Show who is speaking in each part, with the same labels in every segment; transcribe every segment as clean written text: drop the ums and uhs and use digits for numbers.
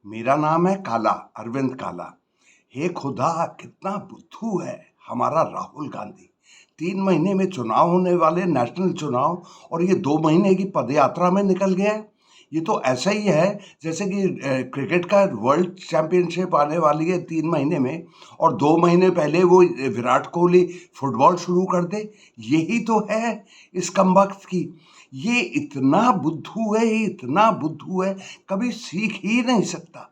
Speaker 1: मेरा नाम है काला, अरविंद काला। हे खुदा, कितना बुद्धू है हमारा राहुल गांधी। 3 महीने में चुनाव होने वाले, नेशनल चुनाव, और ये 2 महीने की पदयात्रा में निकल गया है। ये तो ऐसा ही है जैसे कि क्रिकेट का वर्ल्ड चैंपियनशिप आने वाली है 3 महीने में, और 2 महीने पहले वो विराट कोहली फुटबॉल शुरू कर दे। यही तो है इस कमबख्त की। ये इतना बुद्धू है, ये इतना बुद्धू है, कभी सीख ही नहीं सकता।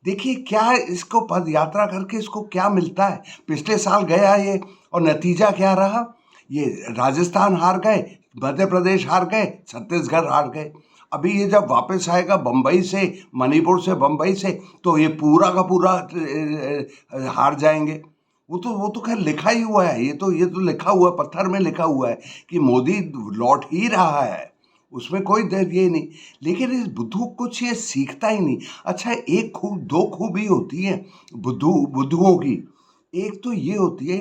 Speaker 1: देखिए क्या इसको पद यात्रा करके इसको क्या मिलता है। पिछले साल गया ये, और नतीजा क्या रहा। ये राजस्थान हार गए, मध्य प्रदेश हार गए, छत्तीसगढ़ हार गए। अभी ये जब वापस आएगा बम्बई से, मणिपुर से, बम्बई से, तो ये पूरा का पूरा हार जाएंगे। वो तो खैर लिखा ही हुआ है, ये तो लिखा हुआ है, पत्थर में लिखा हुआ है कि मोदी लौट ही रहा है। उसमें कोई देर ये नहीं। लेकिन इस बुद्धू कुछ ये सीखता ही नहीं। अच्छा, दो खूबी होती है बुद्धुओं की। एक तो ये होती है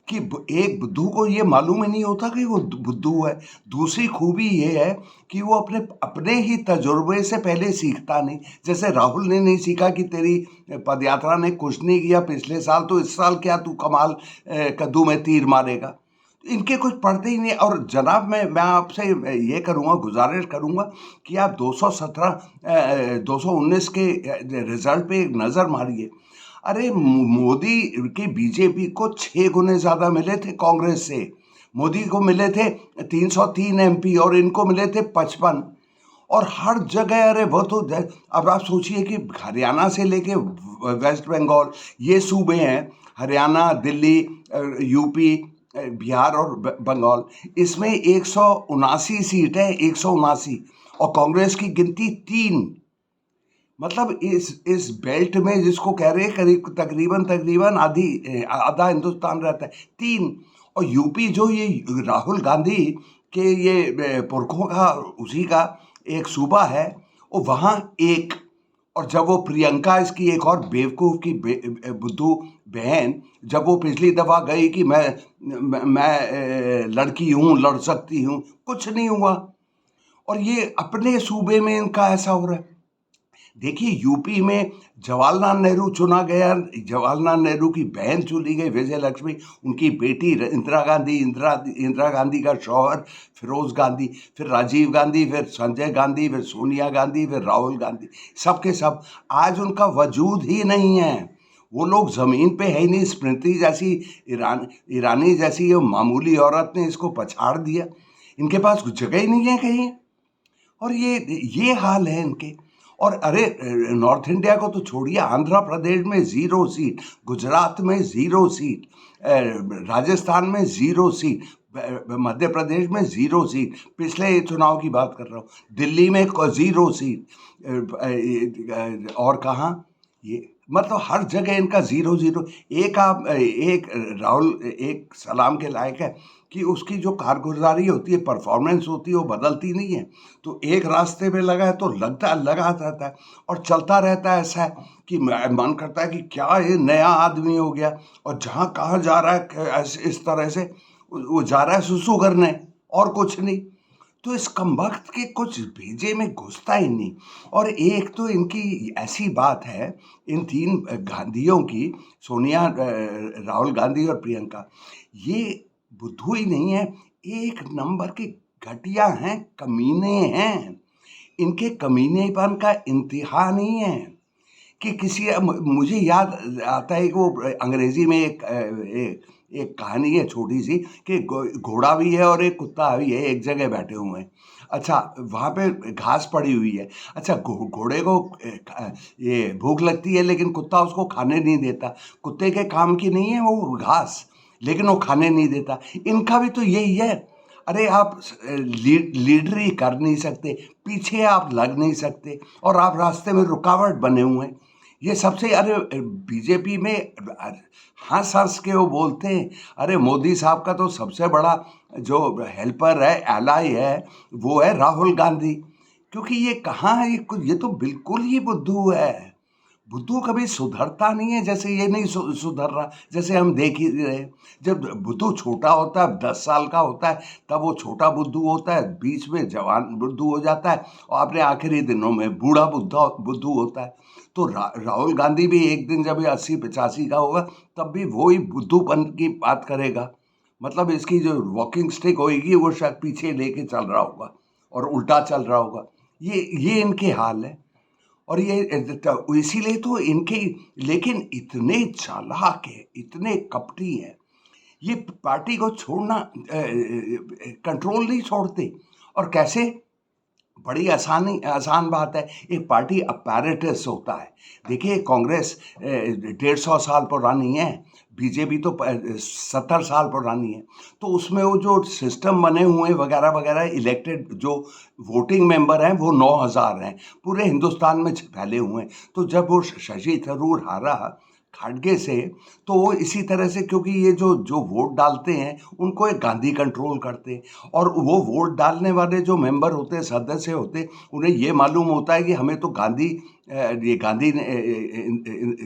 Speaker 1: कि एक बुद्धू को ये मालूम ही नहीं होता कि वो बुद्धू है। दूसरी खूबी ये है कि वो अपने अपने ही तजुर्बे से पहले सीखता नहीं। जैसे राहुल ने नहीं सीखा कि तेरी पदयात्रा ने कुछ नहीं किया पिछले साल, तो इस साल क्या तू कमाल कद्दू में तीर मारेगा। इनके कुछ पढ़ते ही नहीं। और जनाब, मैं आपसे ये करूँगा, गुजारिश करूँगा कि आप 219 के रिजल्ट पे एक नज़र मारिए। अरे मोदी के बीजेपी को 6 गुने ज़्यादा मिले थे कांग्रेस से। मोदी को मिले थे 303 एमपी, और इनको मिले थे 55। और हर जगह, अरे वो तो अब आप सोचिए कि हरियाणा से लेके वेस्ट बंगाल, ये सूबे हैं, हरियाणा, दिल्ली, यूपी, बिहार और बंगाल, इसमें 179 सीट है, 179। और कांग्रेस की गिनती 3। मतलब इस बेल्ट में, जिसको कह रहे हैं करीब तकरीबन तकरीबन आधा हिंदुस्तान रहता है, 3। और यूपी जो ये राहुल गांधी के ये पुरखों का, उसी का एक सूबा है, वो वहाँ एक। और जब वो प्रियंका, इसकी एक और बेवकूफ़ की बुद्धू बहन, जब वो पिछली दफ़ा गई कि मैं लड़की हूँ, लड़ सकती हूँ, कुछ नहीं हुआ। और ये अपने सूबे में इनका ऐसा हो रहा है। देखिए यूपी में जवाहरलाल नेहरू चुना गया, जवाहरलाल नेहरू की बहन चुनी गई विजय लक्ष्मी, उनकी बेटी इंदिरा गांधी, इंदिरा गांधी का शौहर फिरोज गांधी, फिर राजीव गांधी, फिर संजय गांधी, फिर सोनिया गांधी, फिर राहुल गांधी। सबके सब आज उनका वजूद ही नहीं है। वो लोग जमीन पे है ही नहीं। स्मृति जैसी, ईरानी जैसी ये मामूली औरत ने इसको पछाड़ दिया। इनके पास कुछ जगह ही नहीं है कहीं। और ये हाल है इनके। और अरे, नॉर्थ इंडिया को तो छोड़िए, आंध्र प्रदेश में 0 सीट, गुजरात में 0 सीट, राजस्थान में 0 सीट, मध्य प्रदेश में 0 सीट, पिछले चुनाव की बात कर रहा हूँ, दिल्ली में 0 सीट, और कहाँ, ये मतलब हर जगह इनका 0 0। एक राहुल एक सलाम के लायक है कि उसकी जो कारगुजारी होती है, परफॉर्मेंस होती है, वो बदलती नहीं है। तो एक रास्ते पे लगा है तो लगा रहता है, और चलता रहता है। ऐसा है कि मन करता है कि क्या ये नया आदमी हो गया। और जहाँ कहाँ जा रहा है इस तरह से, वो जा रहा है सुसु करने, और कुछ नहीं। तो इस कमबख्त के कुछ भेजे में घुसता ही नहीं। और एक तो इनकी ऐसी बात है, इन 3 गांधियों की, सोनिया, राहुल गांधी और प्रियंका, ये बुद्धू ही नहीं है, एक नंबर के घटिया हैं, कमीने हैं। इनके कमीनेपन का इंतहा नहीं है कि मुझे याद आता है कि वो अंग्रेजी में एक कहानी है छोटी सी, कि घोड़ा भी है और एक कुत्ता भी है, एक जगह बैठे हुए हैं। अच्छा, वहाँ पे घास पड़ी हुई है। अच्छा, घोड़े को ये भूख लगती है, लेकिन कुत्ता उसको खाने नहीं देता। कुत्ते के काम की नहीं है वो घास, लेकिन वो खाने नहीं देता। इनका भी तो यही है। अरे आप लीडरी कर नहीं सकते, पीछे आप लग नहीं सकते, और आप रास्ते में रुकावट बने हुए हैं। ये सबसे, अरे बीजेपी में हंस हंस के वो बोलते हैं, अरे मोदी साहब का तो सबसे बड़ा जो हेल्पर है, एलाई है, वो है राहुल गांधी। क्योंकि ये कहाँ है, ये तो बिल्कुल ही बुद्धू है, बुद्धू कभी सुधरता नहीं है, जैसे ये नहीं सुधर रहा, जैसे हम देख ही रहे हैं। जब बुद्धू छोटा होता है, 10 साल का होता है, तब वो छोटा बुद्धू होता है, बीच में जवान बुद्धू हो जाता है, और अपने आखिरी दिनों में बूढ़ा बुद्धू होता है। तो राहुल गांधी भी एक दिन जब ये 80-85 का होगा, तब भी वही बुद्धूपन की बात करेगा। मतलब इसकी जो वॉकिंग स्टिक होगी वो शायद पीछे लेके चल रहा होगा और उल्टा चल रहा होगा। ये इनके हाल है। और ये इसीलिए तो इनके, लेकिन इतने चालाक है, इतने कपटी हैं, ये पार्टी को छोड़ना कंट्रोल नहीं छोड़ते। और कैसे? बड़ी आसान बात है। एक पार्टी अपैरेटस होता है। देखिए, कांग्रेस 150 साल पुरानी है, बीजेपी तो 70 साल पुरानी है। तो उसमें वो जो सिस्टम बने हुए वगैरह वगैरह, इलेक्टेड जो वोटिंग मेंबर हैं वो 9,000 हैं, पूरे हिंदुस्तान में फैले हुए हैं। तो जब वो शशि थरूर हारा खाड़गे से, तो वो इसी तरह से, क्योंकि ये जो जो वोट डालते हैं उनको एक गांधी कंट्रोल करते हैं, और वो वोट डालने वाले जो मेंबर होते हैं, सदस्य होते हैं, उन्हें ये मालूम होता है कि हमें तो ये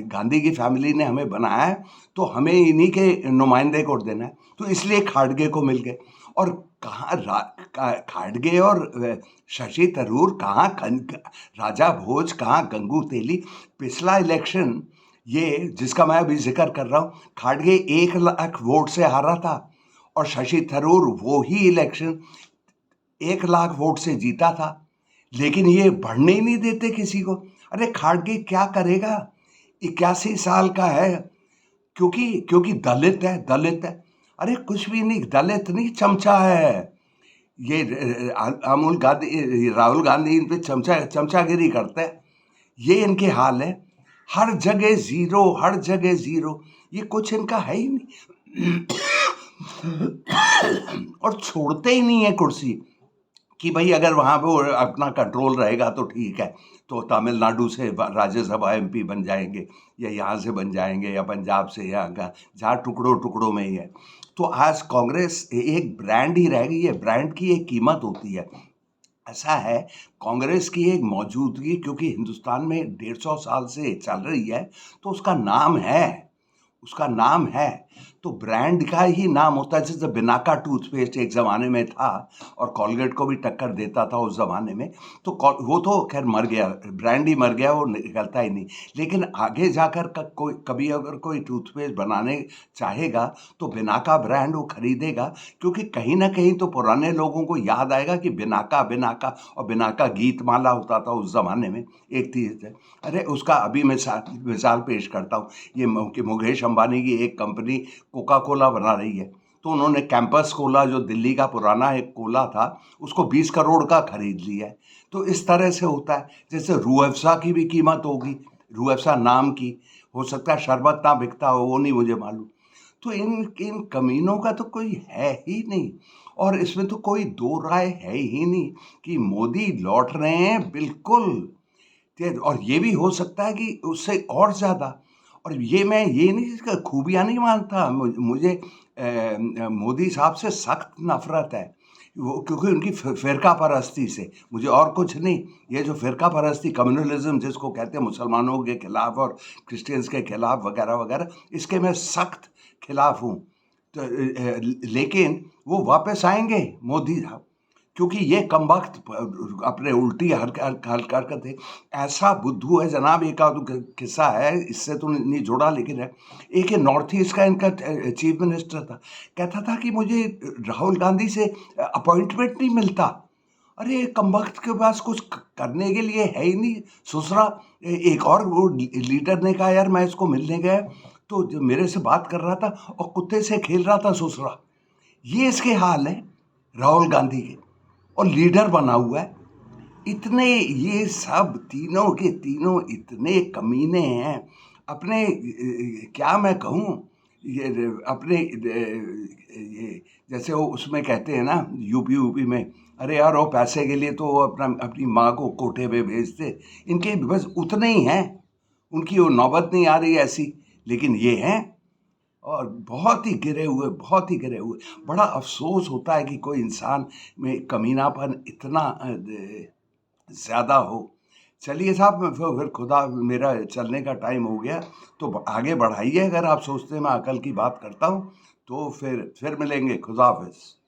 Speaker 1: गांधी की फैमिली ने हमें बनाया है, तो हमें इन्हीं के नुमाइंदे को देना है। तो इसलिए खाड़गे को मिल गए। और खाड़गे और शशि थरूर कहाँ राजा भोज, कहाँ गंगू तेली। पिछला इलेक्शन ये जिसका मैं अभी जिक्र कर रहा हूँ, खाड़गे 1 लाख वोट से हारा था, और शशि थरूर वो ही इलेक्शन 1 लाख वोट से जीता था। लेकिन ये बढ़ने ही नहीं देते किसी को। अरे खाड़गे क्या करेगा, 81 साल का है, क्योंकि दलित है। अरे कुछ भी नहीं, दलित नहीं, चमचा है। ये राहुल गांधी इन पे चमचागिरी करता है। ये इनके हाल है। हर जगह जीरो, हर जगह जीरो। ये कुछ इनका है ही नहीं। और छोड़ते ही नहीं है कुर्सी, कि भाई अगर वहां पे अपना कंट्रोल रहेगा तो ठीक है, तो तमिलनाडु से राज्यसभा एमपी बन जाएंगे, या यहाँ से बन जाएंगे, या पंजाब से, या जहाँ टुकड़ों टुकड़ों में ही है। तो आज कांग्रेस एक ब्रांड ही रह गई है। ब्रांड की एक कीमत होती है। ऐसा है, कांग्रेस की एक मौजूदगी क्योंकि हिंदुस्तान में 150 साल से चल रही है, तो उसका नाम है, उसका नाम है। तो ब्रांड का ही नाम होता है। जैसे बिनाका टूथपेस्ट एक ज़माने में था, और कॉलगेट को भी टक्कर देता था उस ज़माने में। तो वो तो खैर मर गया, ब्रांड ही मर गया, वो निकलता ही नहीं। लेकिन आगे जाकर कभी अगर कोई टूथपेस्ट बनाने चाहेगा, तो बिनाका ब्रांड वो खरीदेगा, क्योंकि कहीं ना कहीं तो पुराने लोगों को याद आएगा कि बिनाका बिनाका, और बिनाका गीतमाला होता था उस ज़माने में, एक चीज़ है। अरे उसका अभी मिसाल पेश करता हूँ। ये मुकेश अंबानी की एक कंपनी कोका कोला बना रही है, तो उन्होंने कैंपस कोला, जो दिल्ली का पुराना एक कोला था, उसको 20 करोड़ का खरीद लिया है। तो इस तरह से होता है। जैसे रूह अफ़ज़ा की भी कीमत होगी, रूह अफ़ज़ा नाम की, हो सकता है शरबत ना बिकता हो, वो नहीं मुझे मालूम। तो इन इन कमीनों का तो कोई है ही नहीं, और इसमें तो कोई दो राय है ही नहीं कि मोदी लौट रहे हैं, बिल्कुल। और ये भी हो सकता है कि उससे और ज़्यादा। और मैं ये नहीं, इसका खूबियाँ नहीं मानता। मुझे मोदी साहब से सख्त नफरत है, वो क्योंकि उनकी फ़िरका परस्ती से, मुझे और कुछ नहीं। ये जो फ़िरका परस्ती, कम्युनलिज्म जिसको कहते हैं, मुसलमानों के खिलाफ और क्रिश्चियंस के खिलाफ वगैरह वगैरह, इसके मैं सख्त खिलाफ हूँ। तो लेकिन वो वापस आएंगे मोदी साहब, क्योंकि ये कमबख्त अपने उल्टी हरकतें। ऐसा बुद्धू है जनाब। एक आध किस्सा है, इससे तो नहीं जुड़ा, लेकिन है। एक नॉर्थ ईस्ट का इनका चीफ मिनिस्टर था, कहता था कि मुझे राहुल गांधी से अपॉइंटमेंट नहीं मिलता। अरे कमबख्त के पास कुछ करने के लिए है ही नहीं, सुसरा। एक और वो लीडर ने कहा, यार मैं इसको मिलने गया, तो जो मेरे से बात कर रहा था और कुत्ते से खेल रहा था, सुसरा। ये इसके हाल है राहुल गांधी के, और लीडर बना हुआ है। इतने ये सब तीनों के तीनों इतने कमीने हैं। अपने क्या मैं कहूँ, ये अपने ये जैसे वो उसमें कहते हैं ना, यूपी में, अरे यार वो पैसे के लिए तो वो अपनी माँ को कोठे पे भेजते। इनके बस उतने ही हैं, उनकी वो नौबत नहीं आ रही ऐसी, लेकिन ये हैं। और बहुत ही गिरे हुए, बहुत ही गिरे हुए। बड़ा अफसोस होता है कि कोई इंसान में कमीनापन इतना ज़्यादा हो। चलिए साहब, फिर खुदा, मेरा चलने का टाइम हो गया, तो आगे बढ़ाइए। अगर आप सोचते हैं मैं अकल की बात करता हूँ तो फिर मिलेंगे। खुदा हाफिज।